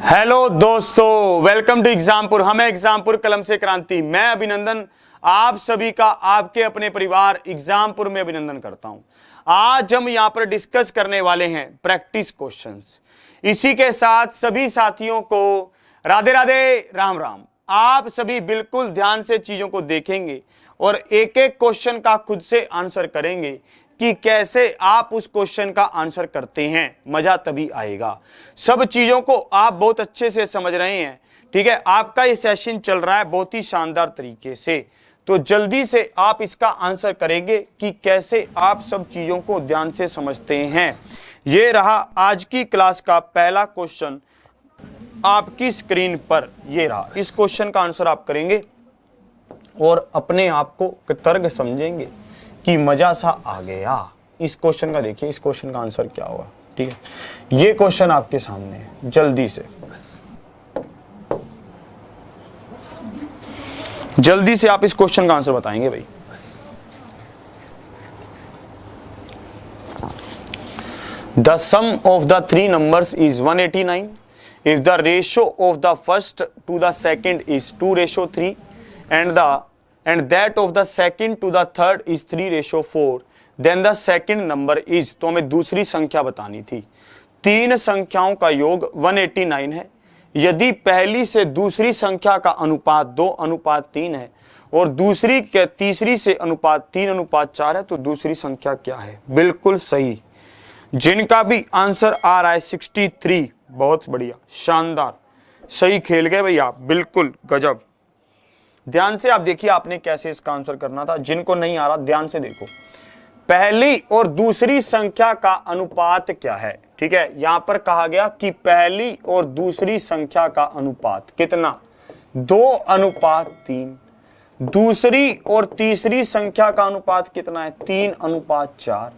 Hello दोस्तों, welcome to Exampur. हम एग्जामपुर कलम से क्रांति। मैं अभिनंदन आप सभी का आपके अपने परिवार एग्जामपुर में अभिनंदन करता हूं। आज हम यहां पर डिस्कस करने वाले हैं प्रैक्टिस क्वेश्चंस। इसी के साथ सभी साथियों को राधे राधे, राम राम। आप सभी बिल्कुल ध्यान से चीजों को देखेंगे और एक एक क्वेश्चन का खुद से आंसर करेंगे कि कैसे आप उस क्वेश्चन का आंसर करते हैं। मजा तभी आएगा। सब चीजों को आप बहुत अच्छे से समझ रहे हैं, ठीक है। आपका ये सेशन चल रहा है बहुत ही शानदार तरीके से, तो जल्दी से आप इसका आंसर करेंगे कि कैसे आप सब चीजों को ध्यान से समझते हैं। ये रहा आज की क्लास का पहला क्वेश्चन आपकी स्क्रीन पर। ये रहा, इस क्वेश्चन का आंसर आप करेंगे और अपने आप को तर्क समझेंगे कि मजा सा आ गया। इस क्वेश्चन का देखिए, इस क्वेश्चन का आंसर क्या होगा, ठीक है। ये क्वेश्चन आपके सामने है, जल्दी से आप इस क्वेश्चन का आंसर बताएंगे भाई। The sum of the three numbers is 189 if the ratio of the first to the second is 2:3 and that of the second to the third is 3:4, then the second number is, तो हमें दूसरी संख्या बतानी थी। तीन संख्याओं का योग 189 है। यदि पहली से दूसरी संख्या का अनुपात 2:3 है और दूसरी के तीसरी से अनुपात 3:4 है, तो दूसरी संख्या क्या है? बिल्कुल सही। जिनका भी आंसर आ रहा है 63, बहुत बढ़िया, शानदार, सही खेल गए भैया आप, बिल्कुल गजब। ध्यान से आप देखिए आपने कैसे इसका आंसर करना था। जिनको नहीं आ रहा ध्यान से देखो, पहली और दूसरी संख्या का अनुपात क्या है, ठीक है। यहां पर कहा गया कि पहली और दूसरी संख्या का अनुपात कितना, 2:3। दूसरी और तीसरी संख्या का अनुपात कितना है, 3:4।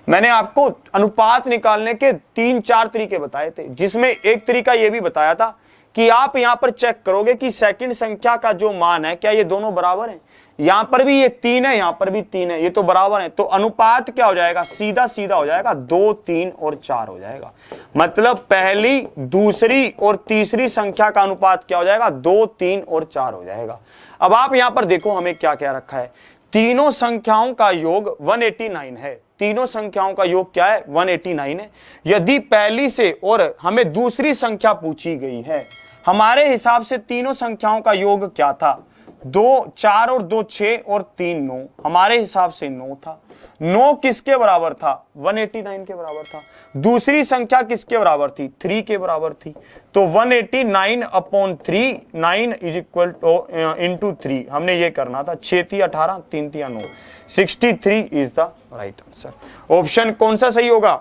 मैंने आपको अनुपात निकालने के 3-4 तरीके बताए थे, जिसमें एक तरीका यह भी बताया था कि आप यहां पर चेक करोगे कि सेकंड संख्या का जो मान है क्या ये दोनों बराबर हैं। यहां पर भी ये 3 है, यहां पर भी 3 है, ये तो बराबर है। तो अनुपात क्या हो जाएगा, सीधा सीधा हो जाएगा 2, 3 और 4 हो जाएगा। मतलब पहली, दूसरी और तीसरी संख्या का अनुपात क्या हो जाएगा, 2, 3 और 4 हो जाएगा। अब आप यहां पर देखो हमें क्या क्या रखा है। तीनों संख्याओं का योग 189 है। तीनों संख्याओं का योग क्या है, 189 है। यदि पहली से और हमें दूसरी संख्या पूछी गई है, हमारे हिसाब से तीनों संख्याओं का योग क्या था, 2, 4 और 2 6 और 3 9। हमारे हिसाब से 9 था। 9 किसके बराबर था, 189 के बराबर था। दूसरी संख्या किसके बराबर थी, 3 के बराबर थी। तो 189/3, 9 इज इक्वल टू इंटू 3 हमने ये करना था। 6 × 18, 3 × 9, 63 is the right answer. Option कौन सा सही होगा,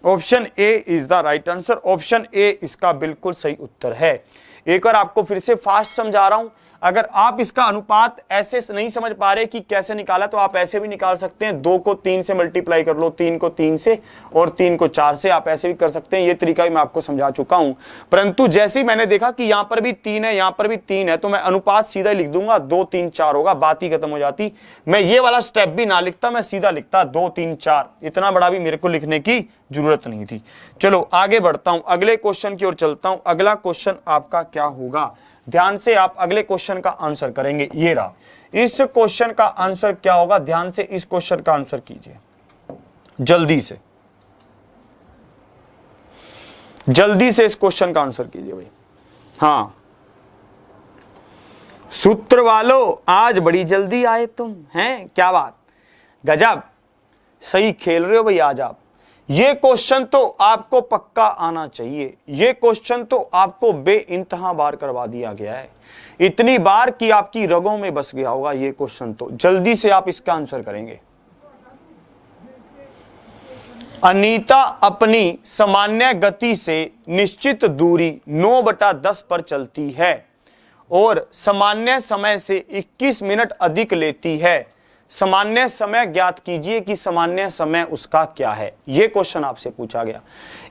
option A is the right answer. Option A इसका बिल्कुल सही उत्तर है। एक बार आपको फिर से फास्ट समझा रहा हूं। अगर आप इसका अनुपात ऐसे नहीं समझ पा रहे कि कैसे निकाला, तो आप ऐसे भी निकाल सकते हैं। 2 को 3 से मल्टीप्लाई कर लो, 3 को 3 से और 3 को 4 से, आप ऐसे भी कर सकते हैं। ये तरीका भी मैं आपको समझा चुका हूं। परंतु जैसे ही मैंने देखा कि यहां पर भी 3 है, यहां पर भी 3 है, तो मैं अनुपात सीधा लिख दूंगा, 2, 3, 4 होगा, बात ही खत्म हो जाती। मैं ये वाला स्टेप भी ना लिखता, मैं सीधा लिखता 2, 3, 4। इतना बड़ा भी मेरे को लिखने की जरूरत नहीं थी। चलो आगे बढ़ता हूं, अगले क्वेश्चन की ओर चलता हूं। अगला क्वेश्चन आपका क्या होगा, ध्यान से आप अगले क्वेश्चन का आंसर करेंगे। ये रहा, इस क्वेश्चन का आंसर क्या होगा, ध्यान से इस क्वेश्चन का आंसर कीजिए जल्दी से, जल्दी से इस क्वेश्चन का आंसर कीजिए भाई। हां, सूत्र वालों आज बड़ी जल्दी आए तुम, हैं क्या बात, गजब, सही खेल रहे हो भाई आज आप। ये क्वेश्चन तो आपको पक्का आना चाहिए। ये क्वेश्चन तो आपको बेइंतहा बार करवा दिया गया है, इतनी बार कि आपकी रगों में बस गया होगा ये क्वेश्चन। तो जल्दी से आप इसका आंसर करेंगे। अनीता अपनी सामान्य गति से निश्चित दूरी 9/10 पर चलती है और सामान्य समय से 21 मिनट अधिक लेती है। सामान्य समय ज्ञात कीजिए कि सामान्य समय उसका क्या है। यह क्वेश्चन आपसे पूछा गया।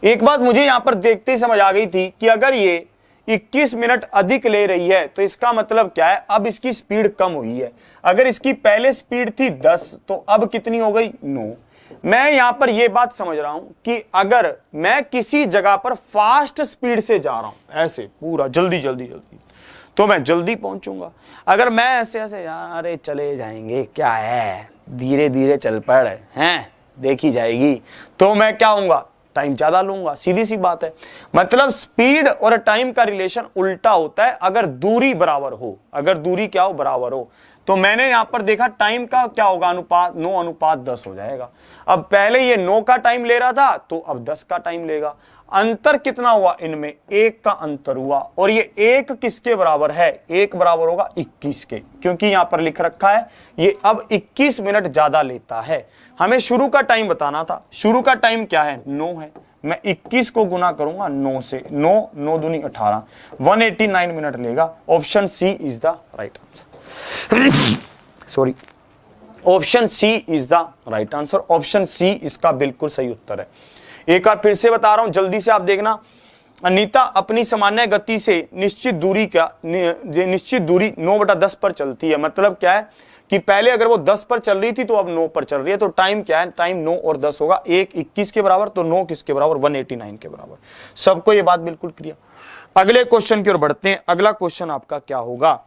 एक बात मुझे यहां पर देखते ही समझ आ गई थी कि अगर ये 21 मिनट अधिक ले रही है तो इसका मतलब क्या है, अब इसकी स्पीड कम हुई है। अगर इसकी पहले स्पीड थी 10 तो अब कितनी हो गई, 9। मैं यहां पर यह बात समझ रहा हूं कि अगर मैं किसी जगह पर फास्ट स्पीड से जा रहा हूं, ऐसे पूरा जल्दी जल्दी जल्दी, तो मैं जल्दी पहुंचूंगा। अगर मैं ऐसे ऐसे यार अरे चले जाएंगे क्या है, धीरे धीरे चल पड़ हैं, देखी जाएगी, तो मैं क्या होऊंगा, टाइम ज्यादा लूंगा। सीधी सी बात है। मतलब स्पीड और टाइम का रिलेशन उल्टा होता है अगर दूरी बराबर हो, अगर दूरी क्या हो, बराबर हो। तो मैंने यहां पर देखा टाइम का क्या होगा अनुपात, 9:10 हो जाएगा। अब पहले ये 9 का टाइम ले रहा था तो अब 10 का टाइम लेगा। अंतर कितना हुआ इनमें, 1 का अंतर हुआ। और ये 1 किसके बराबर है, 1 बराबर होगा 21 के, क्योंकि यहां पर लिख रखा है ये अब 21 मिनट ज्यादा लेता है। हमें शुरू का टाइम बताना था, शुरू का टाइम क्या है, 9 है। मैं 21 को गुना करूंगा 9 से, 9 दूनी 18, 189 मिनट लेगा। Option C is the right answer. Sorry, option C is the right answer. Option C इसका बिल्कुल सही उत्तर है। एक बार फिर से बता रहा हूं, जल्दी से आप देखना। अनीता अपनी सामान्य गति से निश्चित दूरी 9/10 पर चलती है। मतलब क्या है कि पहले अगर वो 10 पर चल रही थी तो अब 9 पर चल रही है। तो टाइम क्या है, टाइम 9 और 10 होगा। 1 21 के बराबर, तो 9 किसके बराबर, 189 के बराबर। सबको ये बात बिल्कुल क्लियर। अगले क्वेश्चन की ओर बढ़ते हैं। अगला क्वेश्चन आपका क्या होगा,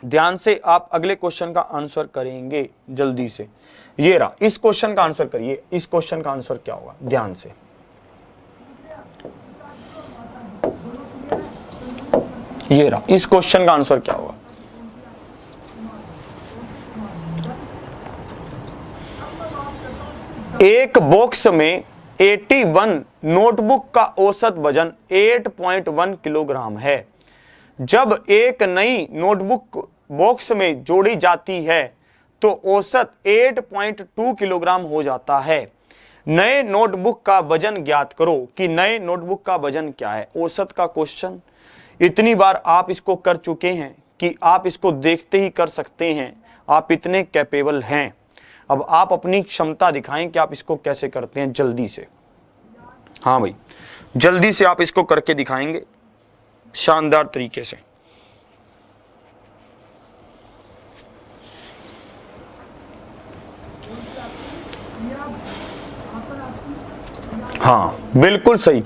ध्यान से आप अगले क्वेश्चन का आंसर करेंगे जल्दी से। ये रहा, इस क्वेश्चन का आंसर करिए। इस क्वेश्चन का आंसर क्या होगा, ध्यान से। ये रहा, इस क्वेश्चन का आंसर क्या होगा। एक बॉक्स में 81 नोटबुक का औसत वजन 8.1 किलोग्राम है। जब एक नई नोटबुक बॉक्स में जोड़ी जाती है तो औसत 8.2 किलोग्राम हो जाता है। नए नोटबुक का वजन ज्ञात करो कि नए नोटबुक का वजन क्या है। औसत का क्वेश्चन इतनी बार आप इसको कर चुके हैं कि आप इसको देखते ही कर सकते हैं। आप इतने कैपेबल हैं। अब आप अपनी क्षमता दिखाएं कि आप इसको कैसे करते हैं, जल्दी से। हाँ भाई, जल्दी से आप इसको करके दिखाएंगे शानदार तरीके से। हाँ बिल्कुल सही।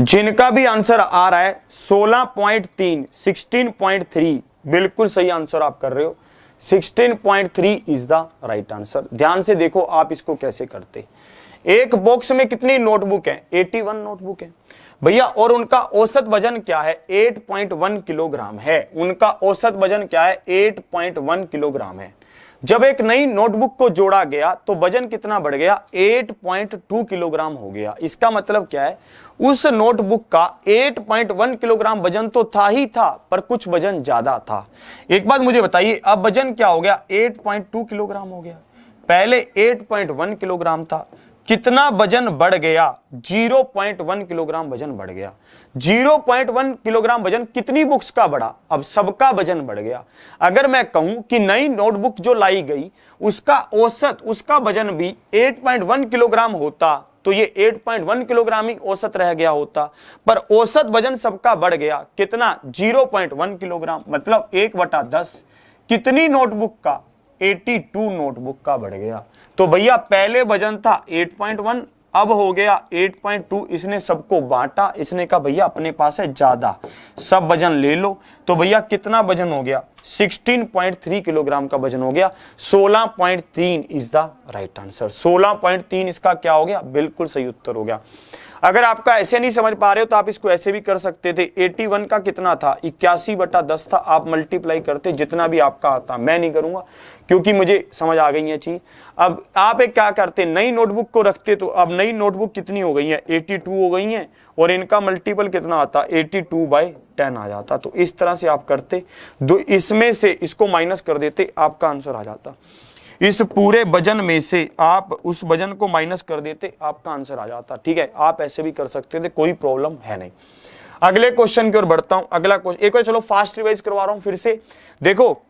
जिनका भी आंसर आ रहा है 16.3, 16.3, बिल्कुल सही आंसर आप कर रहे हो। 16.3 इज द राइट आंसर। ध्यान से देखो आप इसको कैसे करते। एक बॉक्स में कितनी नोटबुक है, 81 नोटबुक है भैया, और उनका औसत वजन क्या है, 8.1 किलोग्राम है। उनका औसत वजन क्या है, 8.1 किलोग्राम है। जब एक नई नोटबुक को जोड़ा गया तो वजन कितना बढ़ गया, 8.2 किलोग्राम हो गया। इसका मतलब क्या है, उस नोटबुक का 8.1 किलोग्राम वजन तो था ही था, पर कुछ वजन ज्यादा था। एक बात मुझे बताइए, अब वजन क्या हो गया, 8.2 किलोग्राम हो गया। पहले 8.1 किलोग्राम था। कितना वजन बढ़ गया, 0.1 किलोग्राम वजन बढ़ गया। 0.1 किलोग्राम वजन कितनी बुक्स का बढ़ा, अब सबका वजन बढ़ गया। अगर मैं कहूं कि नई नोटबुक जो लाई गई उसका औसत, उसका वजन भी 8.1 किलोग्राम होता तो ये 8.1 किलोग्राम ही औसत रह गया होता, पर औसत वजन सबका बढ़ गया। कितना, 0.1 किलोग्राम। मतलब 1/10 कितनी नोटबुक का, 82 नोटबुक का बढ़ गया। तो भैया पहले वजन था 8.1, अब हो गया 8.2। इसने सबको बांटा, इसने कहा भैया अपने पास है ज्यादा, सब वजन ले लो। तो भैया कितना वजन हो गया, 16.3 किलोग्राम का वजन हो गया। 16.3 इज द राइट आंसर। 16.3 इसका क्या हो गया, बिल्कुल सही उत्तर हो गया। अगर आपका ऐसे नहीं समझ पा रहे हो तो आप इसको ऐसे भी कर सकते थे। 81 का कितना था, 81/10 था। आप मल्टीप्लाई करते, जितना भी आपका आता। मैं नहीं करूंगा क्योंकि मुझे समझ आ गई है चीज। अब आप एक क्या करते, नई नोटबुक को रखते, तो अब नई नोटबुक कितनी हो गई है, 82 हो गई है, और इनका मल्टीपल कितना आता, 82/10 आ जाता। तो इस तरह से आप करते, दो इसमें से इसको माइनस कर देते, आपका आंसर आ जाता। इस पूरे वजन में से आप उस वजन को माइनस कर देते, आपका आंसर आ जाता। ठीक है, आप ऐसे भी कर सकते थे, कोई प्रॉब्लम है नहीं। अगले क्वेश्चन की ओर बढ़ता हूं। अगला क्वेश्चन एक बार चलो फास्ट रिवाइज करवा रहा हूं फिर से। देखो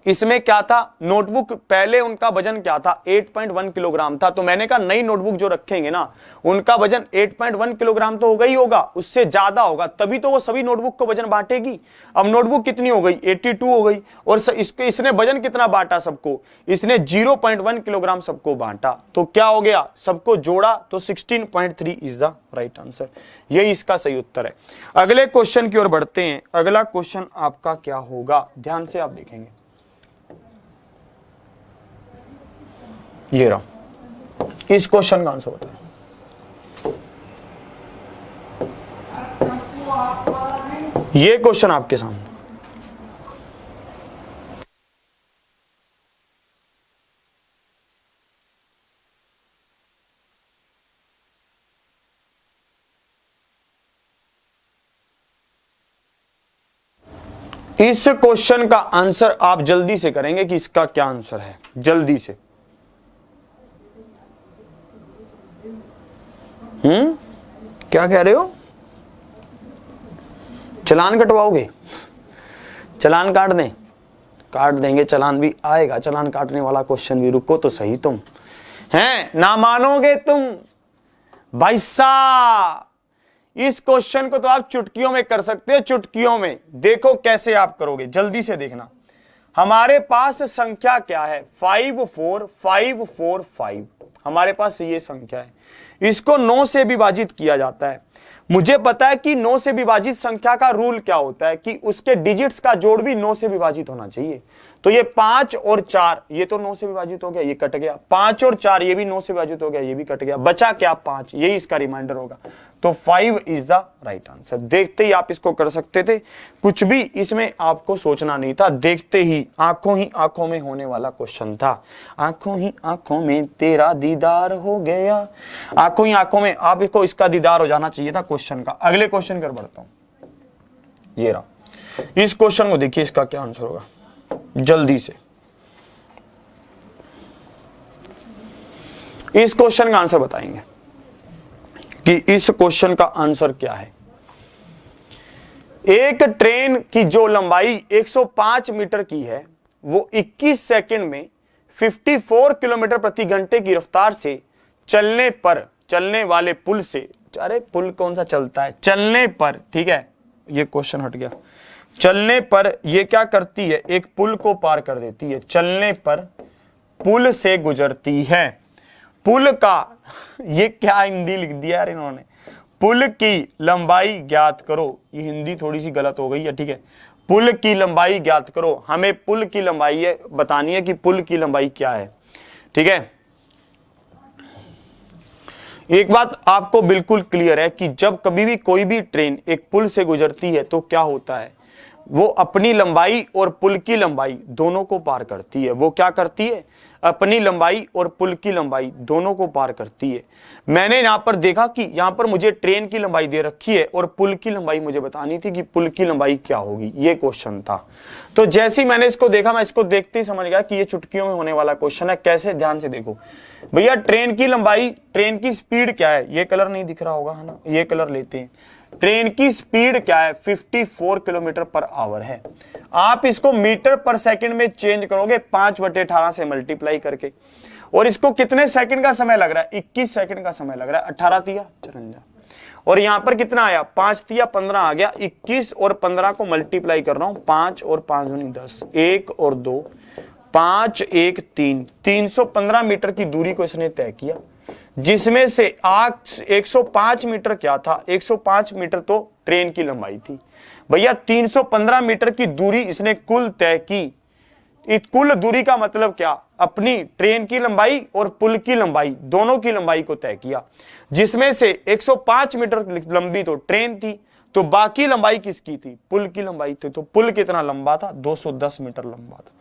इसमें क्या था, नोटबुक पहले उनका वजन क्या था, 8.1 किलोग्राम था। तो मैंने कहा नई नोटबुक जो रखेंगे ना उनका वजन 8.1 किलोग्राम तो होगा ही होगा, उससे ज्यादा होगा, तभी तो वो सभी नोटबुक को वजन बांटेगी। अब नोटबुक कितनी हो गई, 82 हो गई, और इसने वजन कितना बांटा सबको, इसने 0.1 किलोग्राम सबको बांटा। तो क्या हो गया, सबको जोड़ा तो 16.3 इज द राइट आंसर। यही इसका सही उत्तर है। अगले क्वेश्चन की ओर बढ़ते हैं। अगला क्वेश्चन आपका क्या होगा, ध्यान से आप देखेंगे। ये रहा, इस क्वेश्चन का आंसर बताओ। ये क्वेश्चन आपके सामने, इस क्वेश्चन का आंसर आप जल्दी से करेंगे कि इसका क्या आंसर है, जल्दी से। क्या कह रहे हो, चालान कटवाओगे, चालान काट दें, काट देंगे, चालान भी आएगा, चालान काटने वाला क्वेश्चन भी। रुको तो सही, तुम हैं ना मानोगे तुम भाई साहब। इस क्वेश्चन को तो आप चुटकियों में कर सकते हो, चुटकियों में। देखो कैसे आप करोगे, जल्दी से देखना। हमारे पास संख्या क्या है, 54545, हमारे पास ये संख्या है। इसको 9 से विभाजित किया जाता है। मुझे पता है कि 9 से विभाजित संख्या का रूल क्या होता है कि उसके डिजिट्स का जोड़ भी 9 से विभाजित होना चाहिए। तो ये 5 और 4, ये तो 9 से विभाजित हो गया, ये कट गया। 5 और 4 ये भी 9 से विभाजित हो गया, ये भी कट गया। बचा क्या, 5, यही इसका रिमाइंडर होगा। तो 5 इज द राइट आंसर। देखते ही आप इसको कर सकते थे, कुछ भी इसमें आपको सोचना नहीं था, देखते ही आंखों में होने वाला क्वेश्चन था। आंखों ही आंखों में तेरा दीदार हो गया, आंखों ही आंखों में आपको इसका दीदार हो जाना चाहिए था क्वेश्चन का। अगले क्वेश्चन कर बढ़ता हूं, ये रहा। इस क्वेश्चन को देखिए, इसका क्या आंसर होगा, जल्दी से। इस क्वेश्चन का आंसर बताएंगे कि इस क्वेश्चन का आंसर क्या है। एक ट्रेन की जो लंबाई 105 मीटर की है, वो 21 सेकंड में 54 किलोमीटर प्रति घंटे की रफ्तार से चलने वाले पुल से, अरे पुल कौन सा चलता है, चलने पर, ठीक है ये क्वेश्चन हट गया। चलने पर ये क्या करती है, एक पुल को पार कर देती है। चलने पर पुल से गुजरती है। पुल का, ये क्या हिंदी लिख दिया यार इन्होंने, पुल की लंबाई ज्ञात करो। ये हिंदी थोड़ी सी गलत हो गई है, ठीक है। पुल की लंबाई ज्ञात करो, हमें पुल की लंबाई बतानी है कि पुल की लंबाई क्या है, ठीक है। एक बात आपको बिल्कुल क्लियर है कि जब कभी भी कोई भी ट्रेन एक पुल से गुजरती है तो क्या होता है, वो अपनी लंबाई और पुल की लंबाई दोनों को पार करती है। वो क्या करती है, अपनी लंबाई और पुल की लंबाई दोनों को पार करती है। मैंने यहां पर देखा कि यहां पर मुझे ट्रेन की लंबाई दे रखी है और पुल की लंबाई मुझे बतानी थी कि पुल की लंबाई क्या होगी, ये क्वेश्चन था। तो जैसे ही मैंने इसको देखा, मैं इसको देखते ही समझ गया कि ये चुटकियों में होने वाला क्वेश्चन है। कैसे, ध्यान से देखो भैया। ट्रेन की लंबाई, ट्रेन की स्पीड क्या है, ये कलर नहीं दिख रहा होगा है ना, ये कलर लेते हैं। ट्रेन की स्पीड क्या है, 54 किलोमीटर पर आवर है। आप इसको मीटर पर सेकंड में चेंज करोगे 5/18 से मल्टीप्लाई करके, और इसको कितने सेकंड का समय लग रहा है, 21 सेकंड का समय लग रहा है। 18 तिया 54, और यहां पर कितना आया, 5 तिया 15 आ गया। 21 और 15 को मल्टीप्लाई कर रहा हूं, 5 और 5 दूनी 10, 1 और 2, 5 1 3, 315 मीटर की दूरी को इसने तय किया, जिसमें से 105 मीटर क्या था, 105 मीटर तो ट्रेन की लंबाई थी। भैया 315 मीटर की दूरी इसने कुल तय की। इस कुल दूरी का मतलब क्या, अपनी ट्रेन की लंबाई और पुल की लंबाई, दोनों की लंबाई को तय किया, जिसमें से 105 मीटर लंबी तो ट्रेन थी, तो बाकी लंबाई किसकी थी, पुल की लंबाई थी। तो पुल कितना लंबा था, 210 मीटर लंबा था।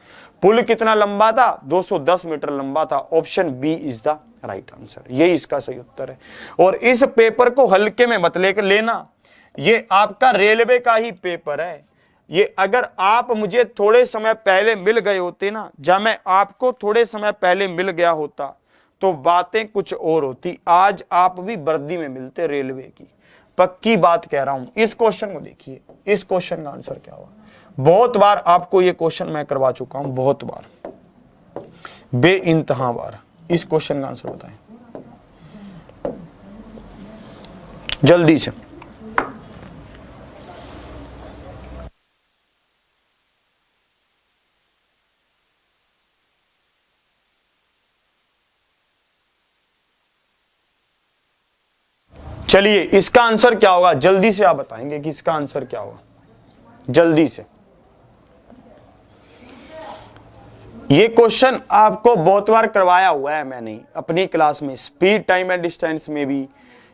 पुल कितना लंबा था, 210 मीटर लंबा था। Option B is the right answer, यही इसका सही उत्तर है। और इस पेपर को हल्के में मत लेकर लेना, ये आपका रेलवे का ही पेपर है। ये अगर आप मुझे थोड़े समय पहले मिल गए होते ना, जब मैं आपको थोड़े समय पहले मिल गया होता तो बातें कुछ और होती। आज आप भी वर्दी में मिलते रेलवे की, पक्की बात कह रहा हूं। इस क्वेश्चन को देखिए, इस क्वेश्चन का आंसर क्या हुआ, बहुत बार आपको ये क्वेश्चन मैं करवा चुका हूं, बहुत बार, बेइंतहा बार। इस क्वेश्चन का आंसर बताएं जल्दी से। चलिए इसका आंसर क्या होगा, जल्दी से आप बताएंगे कि इसका आंसर क्या होगा, जल्दी से। ये क्वेश्चन आपको बहुत बार करवाया हुआ है मैंने अपनी क्लास में, स्पीड, टाइम एंड डिस्टेंस में भी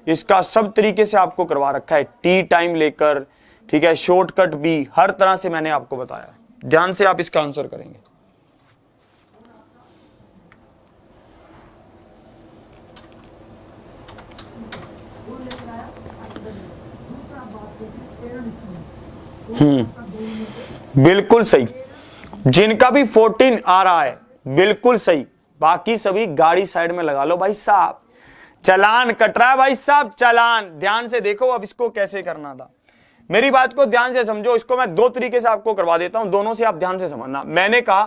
इसका सब तरीके से आपको करवा रखा है, टी टाइम लेकर, ठीक है, शॉर्टकट भी, हर तरह से मैंने आपको बताया। ध्यान से आप इसका आंसर करेंगे। बिल्कुल सही, जिनका भी 14 आ रहा है बिल्कुल सही। बाकी सभी गाड़ी साइड में लगा लो भाई साहब, चालान कट रहा है भाई साहब, चालान। ध्यान से देखो अब इसको कैसे करना था, मेरी बात को ध्यान से समझो। इसको मैं दो तरीके से आपको करवा देता हूं, दोनों से आप ध्यान से समझना। मैंने कहा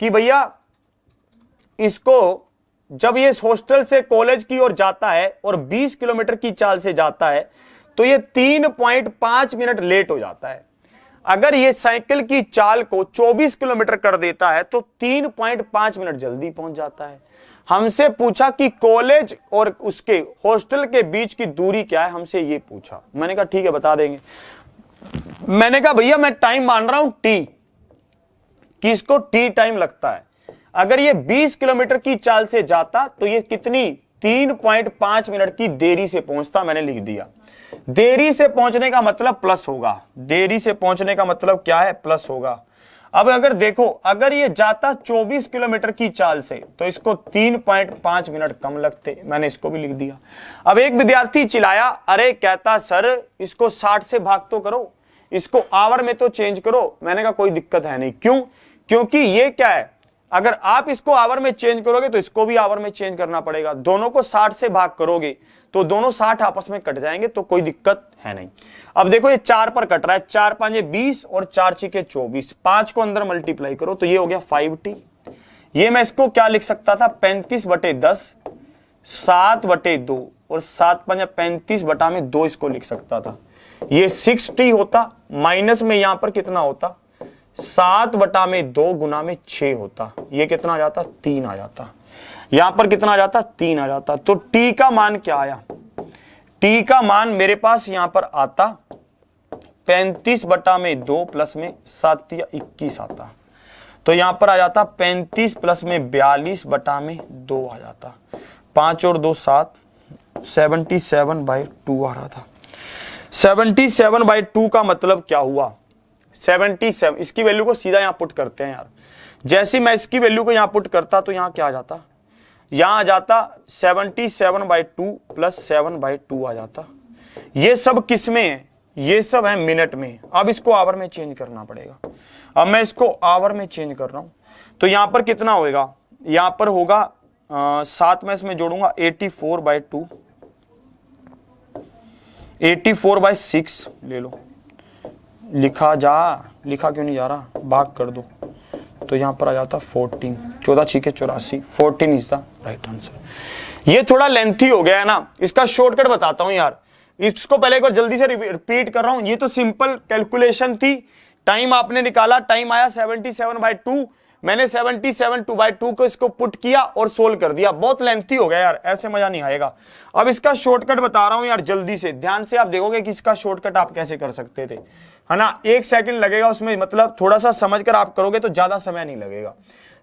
कि भैया इसको जब ये हॉस्टल से कॉलेज की ओर जाता है और 20 किलोमीटर की चाल से जाता है तो ये 3.5 मिनट लेट हो जाता है। अगर ये साइकिल की चाल को 24 किलोमीटर कर देता है तो 3.5 मिनट जल्दी पहुंच जाता है। हमसे पूछा कि कॉलेज और उसके हॉस्टल के बीच की दूरी क्या है, हमसे ये पूछा। मैंने कहा ठीक है बता देंगे। मैंने कहा भैया मैं टाइम मान रहा हूं टी, कि इसको टी टाइम लगता है। अगर ये 20 किलोमीटर की चाल से जाता तो ये कितनी 3.5 मिनट की देरी से पहुंचता। मैंने लिख दिया। देरी से पहुंचने का मतलब प्लस होगा, देरी से पहुंचने का मतलब क्या है, प्लस होगा। अब अगर देखो, अगर ये जाता 24 किलोमीटर की चाल से तो इसको 3.5 मिनट कम लगते। मैंने इसको भी लिख दिया। अब एक विद्यार्थी चिल्लाया, अरे कहता सर इसको 60 से भाग तो करो, इसको आवर में तो चेंज करो। मैंने कहा कोई दिक्कत है नहीं। क्यों? क्योंकि ये क्या है, अगर आप इसको आवर में चेंज करोगे तो इसको भी आवर में चेंज करना पड़ेगा। दोनों को 60 से भाग करोगे तो दोनों 60 आपस में कट जाएंगे, तो कोई दिक्कत है नहीं। अब देखो ये 4 पर कट रहा है, 4 5 20 और 4 6 24, 5 को अंदर मल्टीप्लाई करो तो ये हो गया 5t। ये मैं इसको क्या लिख सकता था, 35/10, 7/2 और 7 5 35/2 इसको लिख सकता था। ये 6t होता, माइनस में यहां पर कितना होता, 7/2 गुना में 6 होता। ये कितना आ जाता, 3 आ जाता। यहां पर कितना आ जाता, 3 आ जाता। तो t का मान क्या आया, t का मान मेरे पास यहां पर आता 35/2 प्लस में 7 या 21 आता। तो यहां पर आ जाता 35 प्लस में 42/2 आ जाता। 5 और 2 7, 77/2 आ रहा था। 77/2 का मतलब क्या हुआ, 77। इसकी वैल्यू को सीधा यहां पुट करते हैं यार। जैसे मैं इसकी वैल्यू को यहां पुट करता तो यहां क्या आ जाता, यहां आ जाता 77/2 प्लस 7/2 आ जाता। ये सब किस में है, ये सब है मिनट में। अब इसको आवर में चेंज करना पड़ेगा। अब मैं इसको आवर में चेंज कर रहा हूं तो यहां पर कितना होएगा, यहां पर होगा 7 में इसमें जोड़ूंगा 84/2, 84/6 ले लो। लिखा क्यों नहीं जा रहा, भाग कर दो तो यहां पर आ जाता 14, 14 6 84, 14 इज द राइट आंसर। ये थोड़ा लेंथी हो गया है ना, इसका शॉर्टकट बताता हूं यार। इसको पहले एक बार जल्दी से रिपीट कर रहा हूं। ये तो सिंपल कैलकुलेशन थी। टाइम आपने निकाला, टाइम आया 77/2, मैंने 77/2 को इसको पुट किया और सोल्व कर दिया। बहुत लेंथी हो गया यार, ऐसे मजा नहीं आएगा। अब इसका शॉर्टकट बता रहा हूं यार, जल्दी से ध्यान से आप देखोगे कि इसका शॉर्टकट आप कैसे कर सकते थे, है ना। 1 सेकंड लगेगा उसमें, मतलब थोड़ा सा समझकर आप करोगे तो ज्यादा समय नहीं लगेगा।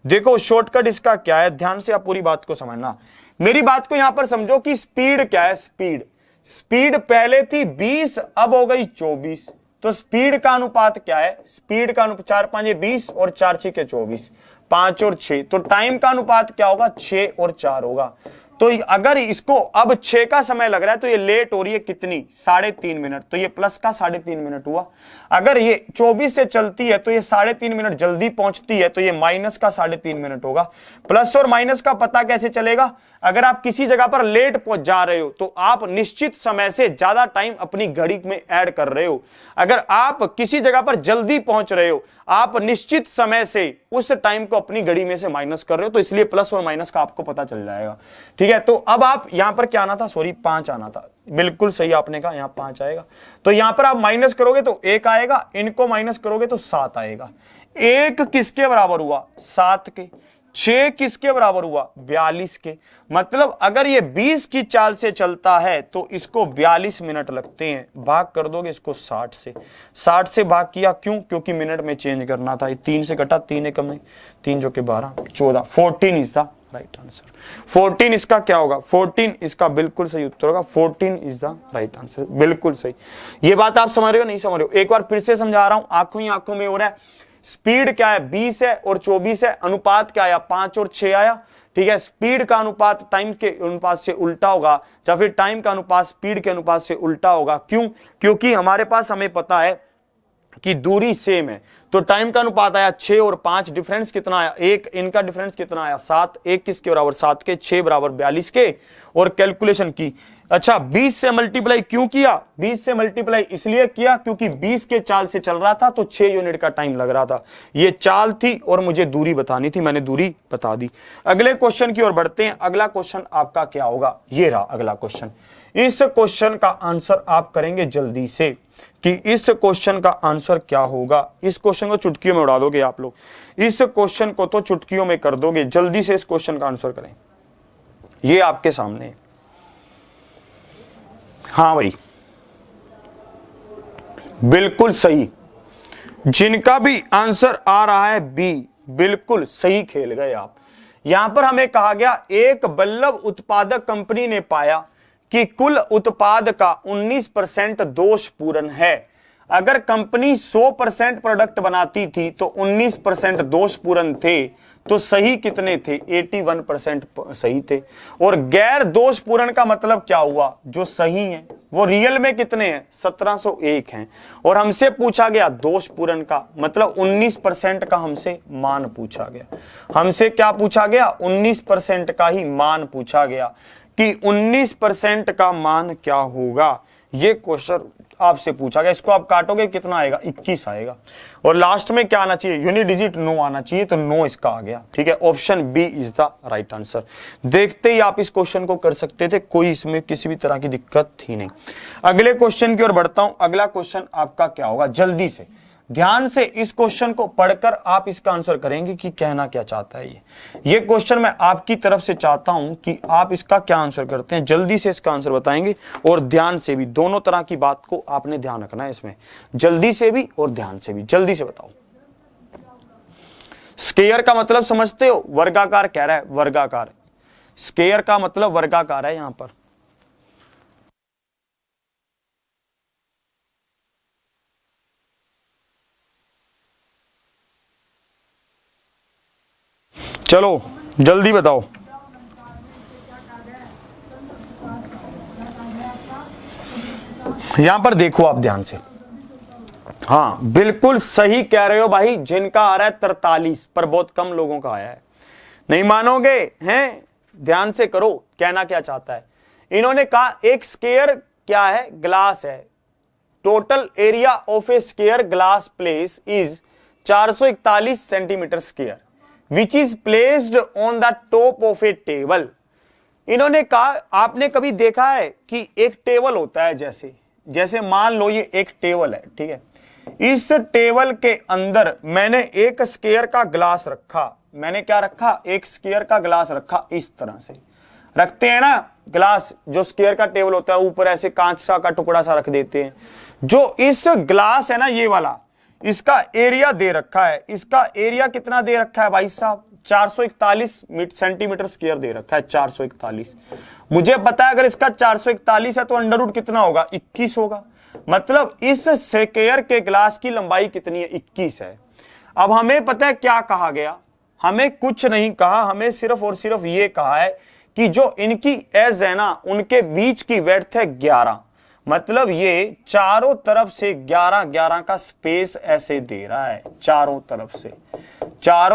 देखो शॉर्टकट इसका क्या है, ध्यान से आप पूरी बात को समझना। मेरी बात को यहां पर समझो कि स्पीड क्या है। स्पीड पहले थी 20, अब हो गई 24। तो स्पीड का अनुपात क्या है, स्पीड का अनुपात 4 5 20 और 4 6 24, 5 और 6। तो टाइम का अनुपात क्या होगा, 6 और 4 होगा। तो अगर इसको अब 6 का समय लग रहा है तो ये लेट हो रही है कितनी, 3.5 मिनट, तो ये प्लस का 3.5 मिनट हुआ। अगर ये 24 से चलती है तो ये 3.5 मिनट जल्दी पहुंचती है, तो ये माइनस का 3.5 मिनट होगा। प्लस और माइनस का पता कैसे चलेगा? अगर आप किसी जगह पर लेट पहुंच जा रहे हो तो आप निश्चित समय से ज्यादा टाइम अपनी घड़ी में ऐड कर रहे हो। अगर आप किसी जगह पर जल्दी पहुंच रहे हो, आप निश्चित समय से उस टाइम को अपनी घड़ी में से माइनस कर रहे हो, तो इसलिए प्लस और माइनस का आपको पता चल जाएगा। ठीक है, तो अब आप यहां पर क्या आना था, सॉरी 5 आना था, बिल्कुल सही आपने कहा, यहां 5 आएगा। तो यहां पर आप माइनस करोगे तो 1 आएगा, इनको माइनस करोगे तो 7 आएगा। 1 किसके बराबर हुआ? 7 के। 6 किसके बराबर हुआ? 42 के। मतलब अगर ये 20 की चाल से चलता है तो इसको 42 मिनट लगते हैं। भाग कर दोगे इसको 60 से, 60 से भाग किया, क्यों? क्योंकि मिनट में चेंज करना था। 3 से कटा, 3 एकम में 3 जो के 12, 14, 14 इज द राइट आंसर। 14 इसका क्या होगा? 14 इसका बिल्कुल सही उत्तर होगा। 14 इज द राइट आंसर, बिल्कुल सही। ये बात आप समझ रहे हो, नहीं समझ रहे हो? एक बार फिर से समझा रहा हूं, आंखों ही आंखों में हो रहा है। स्पीड क्या है? 20 है और 24 है। अनुपात क्या आया? 5 और 6 आया। ठीक है, स्पीड का अनुपात टाइम के अनुपात से उल्टा होगा, या फिर टाइम का अनुपात स्पीड के अनुपात से उल्टा होगा। क्यों? क्योंकि हमारे पास हमें पता है कि दूरी सेम है, तो टाइम का अनुपात आया 6 और 5, डिफरेंस कितना आया? 1, इनका डिफरेंस कितना आया? 7, 1 किसके बराबर? 7 के, 6 बराबर 42 के, और कैलकुलेशन की। अच्छा, 20 से मल्टीप्लाई क्यों किया? 20 से मल्टीप्लाई इसलिए किया क्योंकि 20 के चाल से चल रहा था तो 6 यूनिट का टाइम लग रहा था। ये चाल थी और मुझे दूरी बतानी थी, मैंने दूरी बता दी। अगले क्वेश्चन की ओर बढ़ते हैं। अगला क्वेश्चन आपका क्या होगा? ये रहा अगला क्वेश्चन। इस क्वेश्चन का आंसर आप करेंगे जल्दी से कि इस क्वेश्चन का आंसर क्या होगा। इस क्वेश्चन को चुटकियों में उड़ा दोगे आप लोग, इस क्वेश्चन को तो चुटकियों में कर दोगे। जल्दी से इस क्वेश्चन का आंसर करें, ये आपके सामने है। हाँ भाई, बिल्कुल सही। जिनका भी आंसर आ रहा है बी, बिल्कुल सही खेल गए आप। यहां पर हमें कहा गया एक बल्लभ उत्पादक कंपनी ने पाया कि कुल उत्पाद का 19% दोषपूर्ण है। अगर कंपनी 100% प्रोडक्ट बनाती थी तो 19% दोषपूर्ण थे, तो सही कितने थे? 81% सही थे। और गैर दोषपूर्ण का मतलब क्या हुआ? जो सही है वो रियल में कितने हैं? 1701 हैं। और हमसे पूछा गया दोषपूर्ण का, मतलब 19% का हमसे मान पूछा गया। हमसे क्या पूछा गया? 19% का ही मान पूछा गया कि 19% का मान क्या होगा। ये क्वेश्चन आपसे पूछा गया। इसको आप काटोगे कितना आएगा? 21 आएगा। और लास्ट में क्या आना चाहिए? यूनिट डिजिट 9 आना चाहिए, तो 9 इसका आ गया। ठीक है, option B is the right answer. देखते ही आप इस क्वेश्चन को कर सकते थे, कोई इसमें किसी भी तरह की दिक्कत थी नहीं। अगले क्वेश्चन की ओर बढ़ता हूं। अगला क्वेश्चन आपका क्या होगा? जल्दी से ध्यान से इस क्वेश्चन को पढ़कर आप इसका आंसर करेंगे कि कहना क्या चाहता है ये क्वेश्चन मैं आपकी तरफ से चाहता हूं कि आप इसका क्या आंसर करते हैं, जल्दी से इसका आंसर बताएंगे और ध्यान से भी। दोनों तरह की बात को आपने ध्यान रखना है इसमें, जल्दी से भी और ध्यान से भी। जल्दी से बताओ। स्क्वायर का मतलब समझते हो? वर्गाकार कह रहा है, वर्गाकार। स्क्वायर का मतलब वर्गाकार है यहां पर। चलो जल्दी बताओ। यहां पर देखो आप ध्यान से। हाँ बिल्कुल सही कह रहे हो भाई। जिनका आ रहा है 43 पर बहुत कम लोगों का आया है। नहीं मानोगे हैं? ध्यान से करो, कहना क्या चाहता है। इन्होंने कहा एक स्क्वायर क्या है? ग्लास है। Total area of A square glass place is 441 centimetre square which is placed on the top of A table. इन्होंने कहा आपने कभी देखा है कि एक टेबल होता है, जैसे मान लो ये एक टेबल है, ठीक है। इस टेबल के अंदर मैंने एक स्क्वायर का ग्लास रखा। मैंने क्या रखा? एक स्क्वायर का ग्लास रखा। इस तरह से रखते हैं ना ग्लास, जो स्क्वायर का टेबल होता है ऊपर ऐसे कांच का टुकड़ा सा रख देते हैं। जो इस ग्लास है ना ये वाला, इसका एरिया दे रखा है। इसका एरिया कितना दे रखा है भाई साहब? 441 सेंटीमीटर स्क्वायर दे रखा है। 441 मुझे पता है, अगर इसका 441 है तो अंडर रूट कितना होगा? 21 होगा। मतलब इस स्क्वायर के ग्लास की लंबाई कितनी है? 21 है। अब हमें पता है क्या कहा गया? हमें कुछ नहीं कहा, हमें सिर्फ और सिर्फ ये कहा है कि जो इनकी एज है ना, उनके बीच की विड्थ है 11, मतलब ये चारों तरफ से 11-11 का स्पेस ऐसे दे रहा है, चारों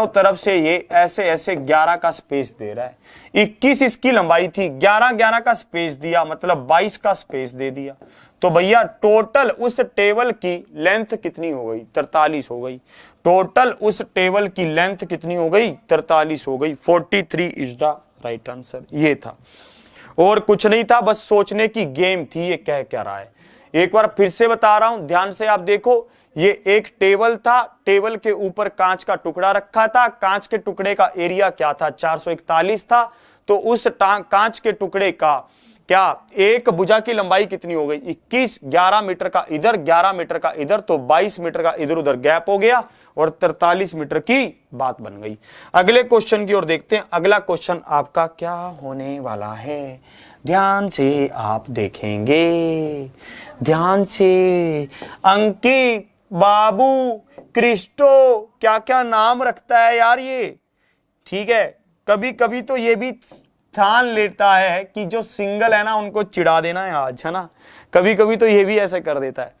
तरफ से ये ऐसे ऐसे 11 का स्पेस दे रहा है। 21 इसकी लंबाई थी, 11-11 का स्पेस दिया, मतलब 22 का स्पेस दे दिया। तो भैया टोटल उस टेबल की लेंथ कितनी हो गई? 43 हो गई। टोटल उस टेबल की लेंथ कितनी हो गई? 43 हो गई। 43 इज द राइट आंसर। ये था, और कुछ नहीं था, बस सोचने की गेम थी ये कह क्या रहा है। एक बार फिर से बता रहा हूं, ध्यान से आप देखो। ये एक टेबल था, टेबल के ऊपर कांच का टुकड़ा रखा था, कांच के टुकड़े का एरिया क्या था? 441 था। तो उस कांच के टुकड़े का क्या एक भुजा की लंबाई कितनी हो गई? 21, 11 मीटर का इधर, 11 मीटर का इधर, तो 22 मीटर का इधर उधर गैप हो गया और 43 मीटर की बात बन गई। अगले क्वेश्चन की ओर देखते हैं। अगला क्वेश्चन आपका क्या होने वाला है, ध्यान से आप देखेंगे, ध्यान से। अंकित, बाबू, क्रिस्टो, क्या क्या नाम रखता है यार ये, ठीक है। कभी कभी तो ये भी ध्यान लेता है कि जो सिंगल है ना उनको चिढ़ा देना है आज, है ना। कभी कभी तो ये भी ऐसे कर देता है।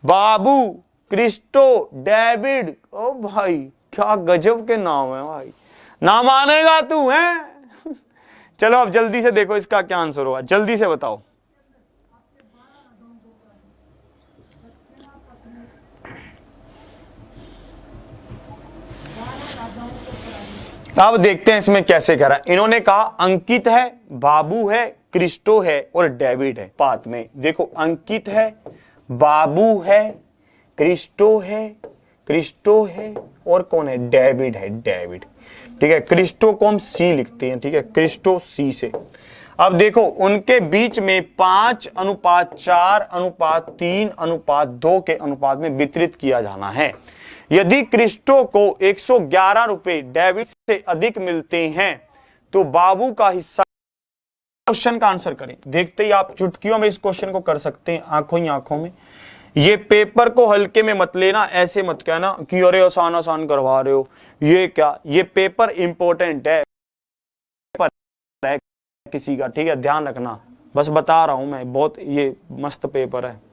बाबू, क्रिस्टो, डेविड, ओ भाई क्या गजब के नाम है भाई, ना मानेगा तू है। चलो अब जल्दी से देखो इसका क्या आंसर होगा, जल्दी से बताओ। अब देखते हैं इसमें कैसे करा। इन्होंने कहा अंकित है, बाबू है, क्रिस्टो है और डेविड है। बात में देखो, अंकित है, बाबू है, क्रिस्टो है और कौन है? डेविड है, डेविड, ठीक है। क्रिस्टो को हम सी लिखते हैं, ठीक है, क्रिस्टो सी से। अब देखो उनके बीच में 5:4:3:2 के अनुपात में वितरित किया जाना है। यदि क्रिस्टो को 111 रुपए डेविड से अधिक मिलते हैं तो बाबू का हिस्सा। क्वेश्चन का आंसर करें। देखते ही आप चुटकियों में इस क्वेश्चन को कर सकते हैं, आंखों ही आंखों में। ये पेपर को हल्के में मत लेना, ऐसे मत कहना कि अरे आसान आसान करवा रहे हो, ये क्या, ये पेपर इंपॉर्टेंट है किसी का, ठीक है, ध्यान रखना। बस बता रहा हूं मैं, बहुत ये मस्त पेपर है।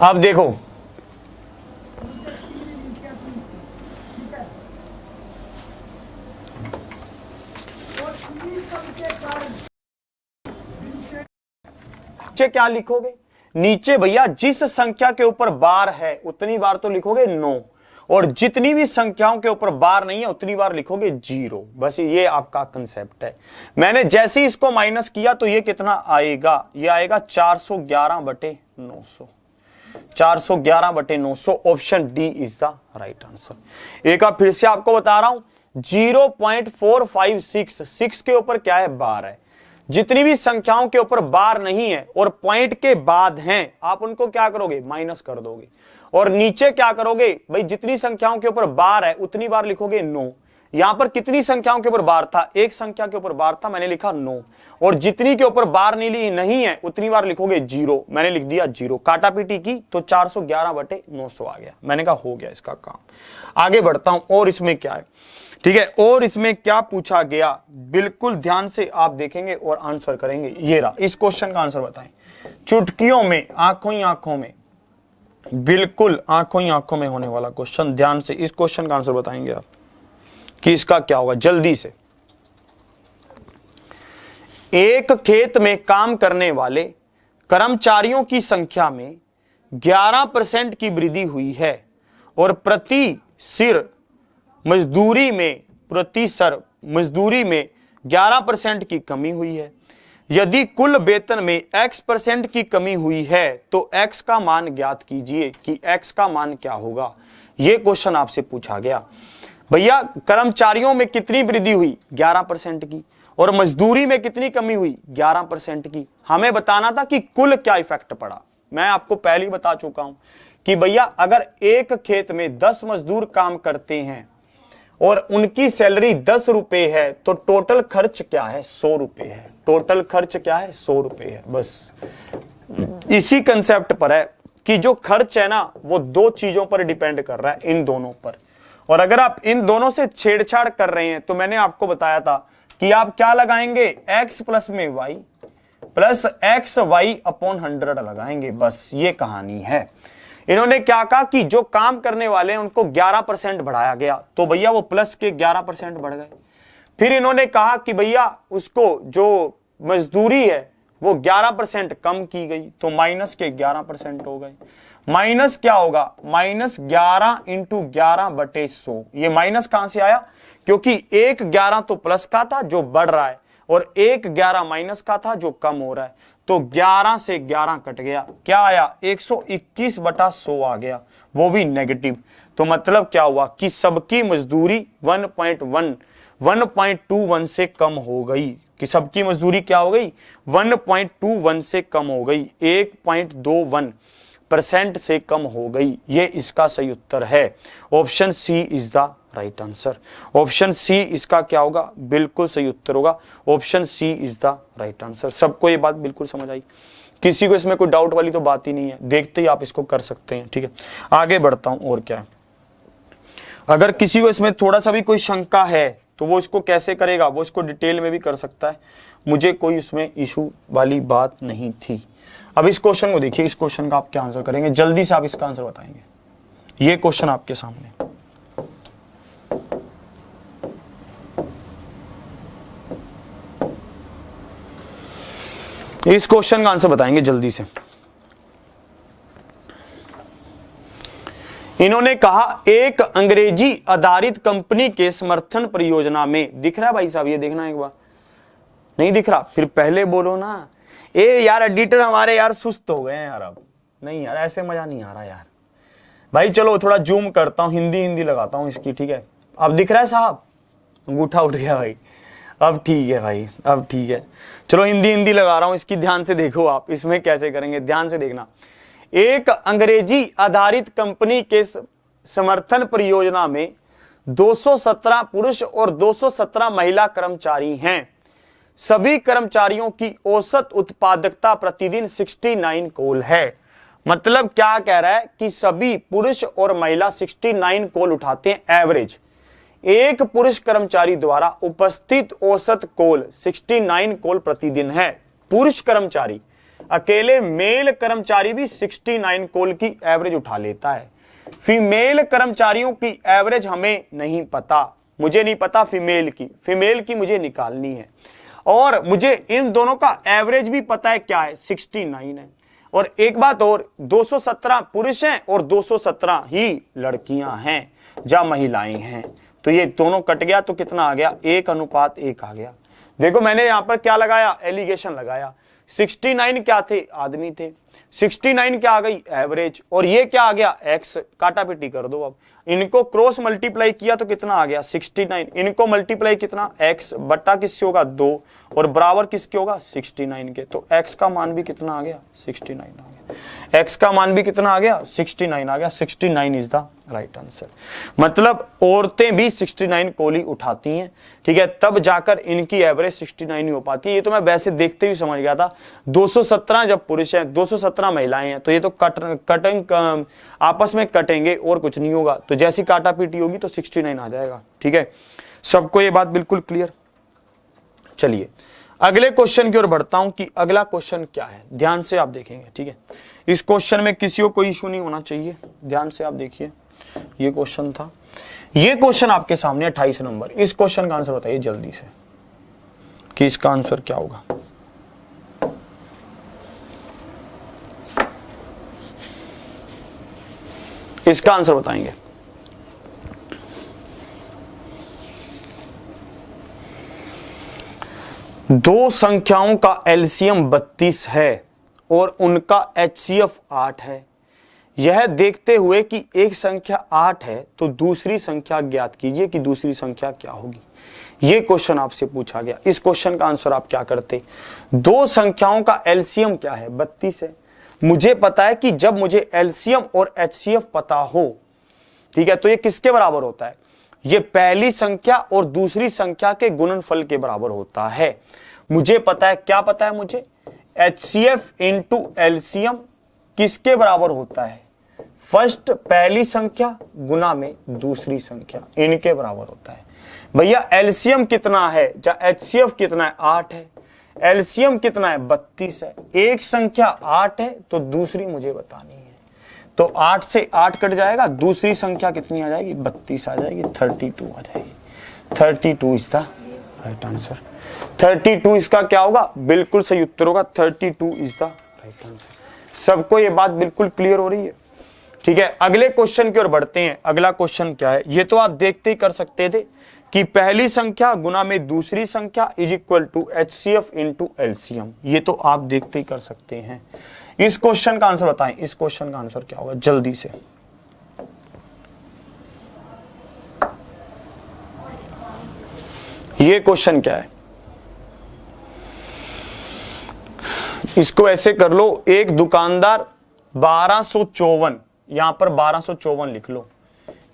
अब देखो नीचे क्या लिखोगे? नीचे भैया जिस संख्या के ऊपर बार है उतनी बार तो लिखोगे 9, और जितनी भी संख्याओं के ऊपर बार नहीं है उतनी बार लिखोगे 0। बस ये आपका कंसेप्ट है। मैंने जैसे ही इसको माइनस किया तो ये कितना आएगा? ये आएगा 411/900। 411/900, option D is the right answer. एक बार फिर से आपको बता रहा हूं, 0.456, 6 के ऊपर क्या है? बार है। जितनी भी संख्याओं के ऊपर बार नहीं है और पॉइंट के बाद हैं, आप उनको क्या करोगे? माइनस कर दोगे। और नीचे क्या करोगे भाई? जितनी संख्याओं के ऊपर बार है उतनी बार लिखोगे 9। यहां पर कितनी संख्याओं के ऊपर बार था? एक संख्या के ऊपर बार था, मैंने लिखा 9। और जितनी के ऊपर बार नहीं है उतनी बार लिखोगे 0, मैंने लिख दिया 0। काटा पीटी की तो 411/900 आ गया। मैंने कहा हो गया इसका काम। आगे बढ़ता हूं, और इसमें क्या है, ठीक है, और इसमें क्या पूछा गया, बिल्कुल ध्यान से आप देखेंगे और आंसर करेंगे। ये रहा, इस क्वेश्चन का आंसर बताएं चुटकियों में, आंखों ही आंखों में, बिल्कुल आंखों ही आंखों में होने वाला क्वेश्चन। ध्यान से इस क्वेश्चन का आंसर बताएंगे आप कि इसका क्या होगा, जल्दी से। एक खेत में काम करने वाले कर्मचारियों की संख्या में 11% की वृद्धि हुई है और प्रति सिर मजदूरी में 11% की कमी हुई है। यदि कुल वेतन में x% की कमी हुई है तो x का मान ज्ञात कीजिए कि x का मान क्या होगा। यह क्वेश्चन आपसे पूछा गया। भैया कर्मचारियों में कितनी वृद्धि हुई? 11% की। और मजदूरी में कितनी कमी हुई? 11% की। हमें बताना था कि कुल क्या इफेक्ट पड़ा। मैं आपको पहले ही बता चुका हूं कि भैया अगर एक खेत में 10 मजदूर काम करते हैं और उनकी सैलरी 10 रुपए है, तो टोटल खर्च क्या है? 100 रुपए है। टोटल खर्च क्या है? 100 रुपए है। बस इसी कंसेप्ट पर है कि जो खर्च है ना वो दो चीजों पर डिपेंड कर रहा है, इन दोनों पर। और अगर आप इन दोनों से छेड़छाड़ कर रहे हैं तो मैंने आपको बताया था कि आप क्या लगाएंगे? x प्लस में y plus x y upon 100 लगाएंगे। बस ये कहानी है। इन्होंने क्या कहा कि जो काम करने वाले हैं उनको 11% बढ़ाया गया, तो भैया वो प्लस के 11% बढ़ गए। फिर इन्होंने कहा कि भैया उसको जो मजदूरी है वो 11% कम की गई, तो माइनस के 11% हो गए। माइनस क्या होगा? -11 इंटू 11/100। ये माइनस कहां से आया? क्योंकि 1/11 तो प्लस का था जो बढ़ रहा है, और 1/11 माइनस का था जो कम हो रहा है। तो 11 से 11 कट गया, क्या आया? 121/100 आ गया, वो भी नेगेटिव। तो मतलब क्या हुआ कि सबकी मजदूरी 1.21 से कम हो गई। कि सबकी मजदूरी क्या हो गई? 1.21 से कम हो गई, 1.21% से कम हो गई। ये इसका सही उत्तर है। Option C is the right answer. Option C इसका क्या होगा? बिल्कुल सही उत्तर होगा। Option C is the right answer. सबको ये बात बिल्कुल समझ आई? किसी को इसमें कोई डाउट वाली तो बात ही नहीं है, देखते ही आप इसको कर सकते हैं। ठीक है, आगे बढ़ता हूं। और क्या है, अगर किसी को इसमें थोड़ा सा भी कोई शंका है तो वो इसको कैसे करेगा? वो इसको डिटेल में भी कर सकता है, मुझे कोई इसमें इशू वाली बात नहीं थी। अब इस क्वेश्चन को देखिए, इस क्वेश्चन का आप क्या आंसर करेंगे? जल्दी से आप इसका आंसर बताएंगे। ये क्वेश्चन आपके सामने, इस क्वेश्चन का आंसर बताएंगे जल्दी से। इन्होंने कहा एक अंग्रेजी आधारित कंपनी के समर्थन परियोजना में, दिख रहा है भाई साहब? ये देखना एक बार, नहीं दिख रहा फिर पहले बोलो ना। ए यार एडिटर हमारे यार सुस्त हो गए हैं यार, अब नहीं यार ऐसे मजा नहीं आ रहा यार। भाई चलो थोड़ा जूम करता हूं, हिंदी लगाता हूं इसकी। ठीक है, अब दिख रहा है साहब? अंगूठा उठ गया भाई। अब ठीक है भाई, अब ठीक है। चलो हिंदी लगा रहा हूं इसकी, ध्यान से देखो आप इसमें कैसे करेंगे, ध्यान से देखना। एक अंग्रेजी आधारित कंपनी के समर्थन परियोजना में 217 पुरुष और 217 महिला कर्मचारी हैं। सभी कर्मचारियों की औसत उत्पादकता प्रतिदिन 69 कोल है। मतलब क्या कह रहा है कि सभी पुरुष और महिला 69 कोल उठाते हैं एवरेज। एक पुरुष कर्मचारी द्वारा उपस्थित औसत कोल 69 कोल प्रतिदिन है। पुरुष कर्मचारी, अकेले मेल कर्मचारी भी 69 कोल की एवरेज उठा लेता है। फीमेल कर्मचारियों की एवरेज हमें नहीं पता, मुझे नहीं पता फीमेल की मुझे निकालनी है। और मुझे इन दोनों का एवरेज भी पता है, क्या है? 69 है। और एक बात और, 217 पुरुष हैं और 217 ही लड़कियां हैं या महिलाएं हैं। तो ये दोनों कट गया तो कितना आ गया? 1:1 आ गया। देखो मैंने यहां पर क्या लगाया? एलिगेशन लगाया। 69 क्या थे? आदमी थे। 69 क्या आ गई? एवरेज। और ये क्या आ गया? एक्स। काटा पिटी कर दो। अब इनको क्रॉस मल्टीप्लाई किया तो कितना आ गया? 69। इनको मल्टीप्लाई कितना? एक्स बट्टा किससे होगा? 2, और बराबर किसके होगा? 69 के। तो एक्स का मान भी कितना आ गया? 69 आ गया। एक्स का मान भी कितना आ गया? 69 आ गया। 69 इज द राइट आंसर। मतलब औरतें भी 69 कोली उठाती हैं, ठीक है, तब जाकर इनकी एवरेज 69 ही हो पाती है। ये तो मैं वैसे देखते ही समझ गया था। 217 जब पुरुष हैं, 217 महिलाएं हैं, तो ये तो कटिंग आपस में कटेंगे और कुछ नहीं होगा। तो जैसी काटा पीटी होगी तो 69 आ जाएगा। ठीक है, सबको ये बात बिल्कुल क्लियर? चलिए अगले क्वेश्चन की ओर बढ़ता हूं कि अगला क्वेश्चन क्या है, ध्यान से आप देखेंगे। ठीक है, इस क्वेश्चन में किसी को कोई इशू नहीं होना चाहिए, ध्यान से आप देखिए। ये क्वेश्चन था, ये क्वेश्चन आपके सामने 28 नंबर। इस क्वेश्चन का आंसर बताइए जल्दी से कि इसका आंसर क्या होगा। इसका आंसर बताएंगे। दो संख्याओं का एलसीएम 32 है और उनका एचसीएफ 8 है। यह देखते हुए कि एक संख्या 8 है तो दूसरी संख्या ज्ञात कीजिए कि दूसरी संख्या क्या होगी। यह क्वेश्चन आपसे पूछा गया। इस क्वेश्चन का आंसर आप क्या करते? दो संख्याओं का एलसीएम क्या है? 32 है। मुझे पता है कि जब मुझे एलसीएम और एचसीएफ पता हो, ठीक है, तो ये किसके बराबर होता है? ये पहली संख्या और दूसरी संख्या के गुणनफल के बराबर होता है। मुझे पता है, क्या पता है मुझे, HCF इंटू एलसीएम किसके बराबर होता है, फर्स्ट पहली संख्या गुना में दूसरी संख्या, इनके बराबर होता है। भैया एलसीएम कितना है, या HCF कितना है, 8 है, एलसीएम कितना है, 32 है। एक संख्या 8 है तो दूसरी मुझे बतानी है, तो 8 से 8 कट जाएगा, दूसरी संख्या कितनी आ जाएगी, 32 आ जाएगी, 32 आ जाएगी। 32 इज द राइट आंसर। 32 इसका क्या होगा, बिल्कुल सही उत्तर होगा, 32 इज द राइट आंसर। सबको ये बात बिल्कुल क्लियर हो रही है? ठीक है, अगले क्वेश्चन की ओर बढ़ते हैं। अगला क्वेश्चन क्या है, ये तो आप देखते ही कर सकते थे कि पहली संख्या गुना में दूसरी संख्या is equal to HCF into LCM, ये तो आप देखते ही कर सकते हैं। इस क्वेश्चन का आंसर बताएं, इस क्वेश्चन का आंसर क्या होगा जल्दी से। ये क्वेश्चन क्या है, इसको ऐसे कर लो, एक दुकानदार 1254, यहां पर 1254 लिख लो,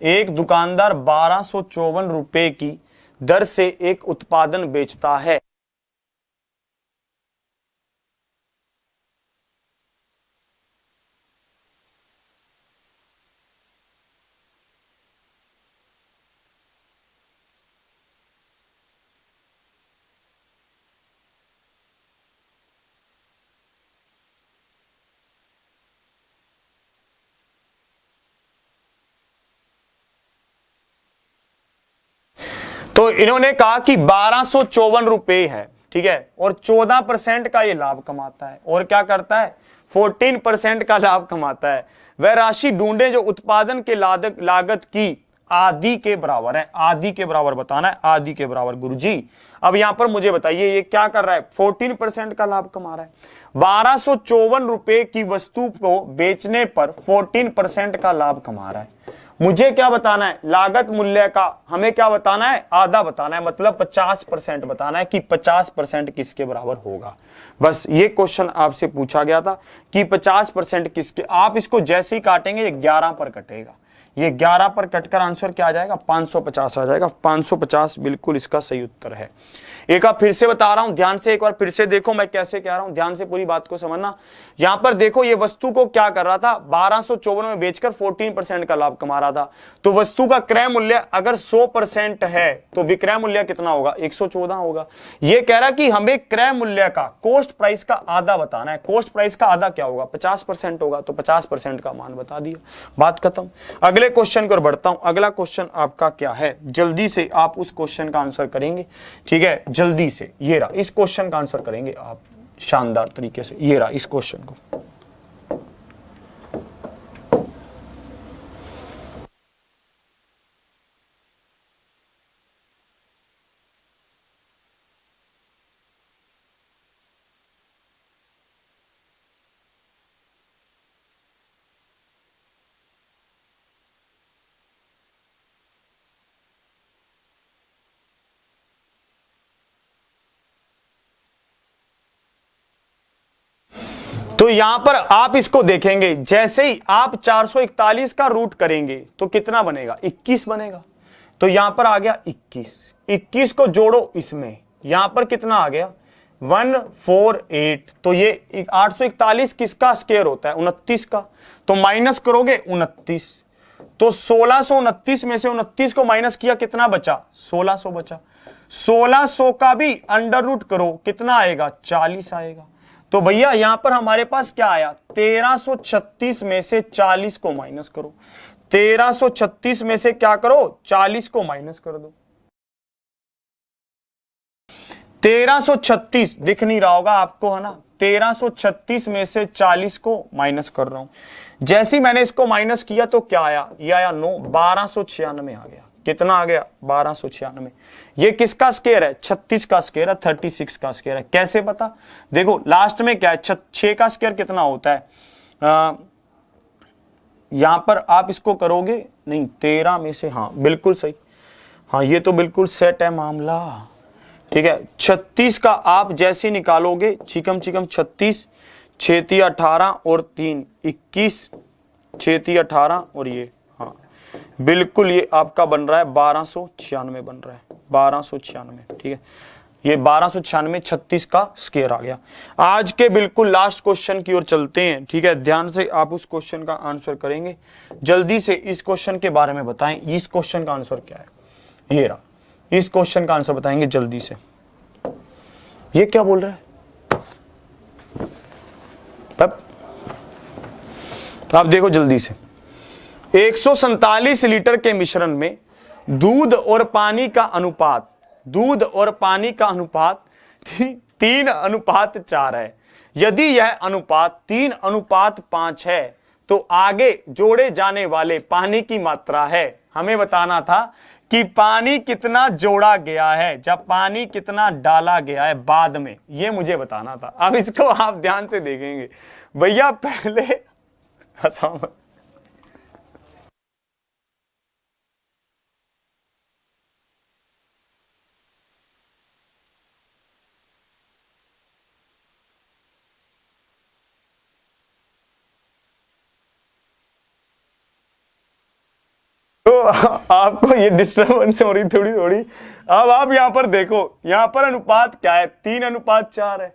एक दुकानदार 1254 रुपए की दर से एक उत्पादन बेचता है। तो इन्होंने कहा कि 1254 रुपए है, ठीक है, और 14% का ये लाभ कमाता है, और क्या करता है, 14% का लाभ कमाता है। वह राशि ढूंढे जो उत्पादन के लागत की आधी के बराबर है। आधी के बराबर बताना है, आधी के बराबर गुरुजी। अब यहां पर मुझे बताइए ये क्या कर रहा है, 14% का लाभ कमा रहा है। 1254 रुपए की वस्तु को बेचने पर 14% का लाभ कमा रहा है। मुझे क्या बताना है, लागत मूल्य का हमें क्या बताना है, आधा बताना है, मतलब 50% बताना है कि 50% किसके बराबर होगा। बस ये क्वेश्चन आपसे पूछा गया था कि 50% किसके, आप इसको जैसे ही काटेंगे ये 11 पर कटेगा, ये 11 पर कटकर आंसर क्या आ जाएगा, 550 आ जाएगा। 550 बिल्कुल इसका सही उत्तर है। एक बार फिर से बता रहा हूं, ध्यान से एक बार फिर से देखो मैं कैसे कह रहा हूं, ध्यान से पूरी बात को समझना। यहां पर देखो ये वस्तु को क्या कर रहा था, 1254 में बेचकर 14% का लाभ कमा रहा था। तो वस्तु का क्रय मूल्य अगर 100% है तो विक्रय मूल्य कितना होगा, 114 होगा। ये कह रहा कि हमें क्रय मूल्य का, कॉस्ट प्राइस का आधा बताना है। कॉस्ट प्राइस का आधा क्या होगा, 50% होगा, तो 50% का मान बता दिया, बात खत्म। अगले क्वेश्चन को बढ़ता हूं। अगला क्वेश्चन आपका क्या है, जल्दी से आप उस क्वेश्चन का आंसर करेंगे, ठीक है, जल्दी से। ये रहा, इस क्वेश्चन का आंसर करेंगे आप शानदार तरीके से। ये रहा इस क्वेश्चन को, तो यहां पर आप इसको देखेंगे, जैसे ही आप 441 का रूट करेंगे तो कितना बनेगा, 21 बनेगा। तो यहां पर आ गया 21, 21 को जोड़ो इसमें, यहां पर कितना आ गया 148। तो ये 841 किसका स्क्वायर होता है, 29 का, तो माइनस करोगे 29, तो 1629 में से 29 को माइनस किया, कितना बचा, 1600 बचा। 1600 का भी अंडर रूट करो, कितना आएगा, 40 आएगा। तो भैया यहां पर हमारे पास क्या आया, 1336 में से 40 को माइनस करो, 1336 में से क्या करो, 40 को माइनस कर दो। 1336 दिख नहीं रहा होगा आपको, है ना, 1336 में से 40 को माइनस कर रहा हूं। जैसे ही मैंने इसको माइनस किया तो क्या आया, ये आया 9, 1296 आ गया। कितना आ गया, 1296। ये किसका स्क्वायर है, 36 का स्क्वायर है, 36 का स्क्वायर है। कैसे पता, देखो लास्ट में क्या है, 6 का स्क्वायर कितना होता है, यहां पर आप इसको करोगे नहीं, 13 में से, हाँ बिल्कुल सही, हाँ ये तो बिल्कुल सेट है मामला, ठीक है। 36 का आप जैसे निकालोगे, चिकम 36, 6 18 और 3 21, 6 18 और ये, हाँ बिल्कुल ये आपका बन रहा है 1296 बन रहा है, 1296, ठीक है। ये 1296 36 का स्क्वायर आ गया। आज के बिल्कुल लास्ट क्वेश्चन की ओर चलते हैं, ठीक है। ध्यान से आप उस क्वेश्चन का आंसर करेंगे। जल्दी से इस क्वेश्चन के बारे में बताएं, इस क्वेश्चन का आंसर क्या है। ये रहा, इस क्वेश्चन का आंसर बताएंगे जल्दी से। ये क्या बोल रहा है तो आप देखो जल्दी से। 147 लीटर के मिश्रण में दूध और पानी का अनुपात, दूध और पानी का अनुपात 3:4 है। यदि यह अनुपात 3:5 है तो आगे जोड़े जाने वाले पानी की मात्रा है। हमें बताना था कि पानी कितना जोड़ा गया है, जब पानी कितना डाला गया है बाद में, ये मुझे बताना था। अब इसको आप ध्यान से देखेंगे भैया, पहले तो आपको ये डिस्टर्बेंस हो रही थोड़ी थोड़ी। अब आप यहां पर देखो, यहां पर अनुपात क्या है, 3:4 है।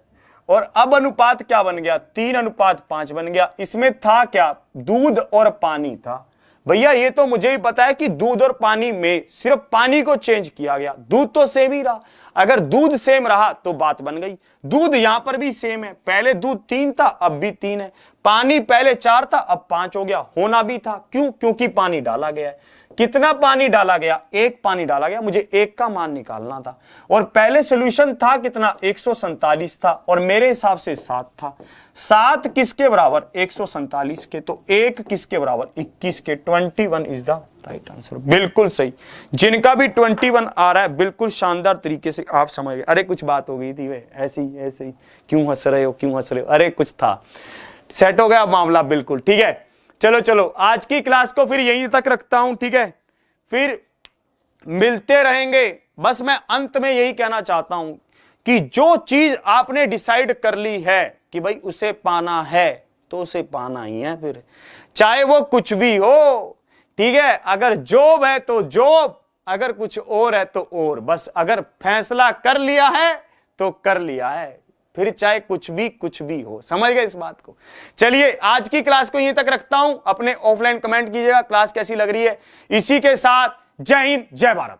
और अब अनुपात क्या बन गया, 3:5 बन गया। इसमें था क्या, दूध और पानी था। भैया ये तो मुझे ही पता है कि दूध और पानी में सिर्फ पानी को चेंज किया गया, दूध तो सेम ही रहा। अगर दूध सेम रहा तो बात बन गई। दूध यहां पर भी सेम है, पहले दूध 3 था अब भी 3 है। पानी पहले 4 था अब 5 हो गया, होना भी था। क्यों, क्योंकि पानी डाला गया है। कितना पानी डाला गया, 1 पानी डाला गया। मुझे 1 का मान निकालना था। और पहले सॉल्यूशन था कितना, 147 था, और मेरे हिसाब से 7 था। 7 किसके बराबर, 147 के। तो 1 किसके बराबर, 21 के। 21 इज द राइट आंसर। बिल्कुल सही। जिनका भी 21 आ रहा है, बिल्कुल शानदार तरीके से आप समझ गए। अरे कुछ बात हो गई थी वे, ऐसे ही क्यों हंस रहे हो, क्यों हंस रहे हो। अरे कुछ था, सेट हो गया मामला, बिल्कुल ठीक है। चलो चलो, आज की क्लास को फिर यहीं तक रखता हूं, ठीक है। फिर मिलते रहेंगे। बस मैं अंत में यही कहना चाहता हूं कि जो चीज आपने डिसाइड कर ली है कि भाई उसे पाना है तो उसे पाना ही है, फिर चाहे वो कुछ भी हो, ठीक है। अगर जॉब है तो जॉब, अगर कुछ और है तो और। बस अगर फैसला कर लिया है तो कर लिया है, फिर चाहे कुछ भी हो। समझ गए इस बात को। चलिए आज की क्लास को यहीं तक रखता हूं। अपने ऑफलाइन कमेंट कीजिएगा क्लास कैसी लग रही है। इसी के साथ जय हिंद, जय भारत।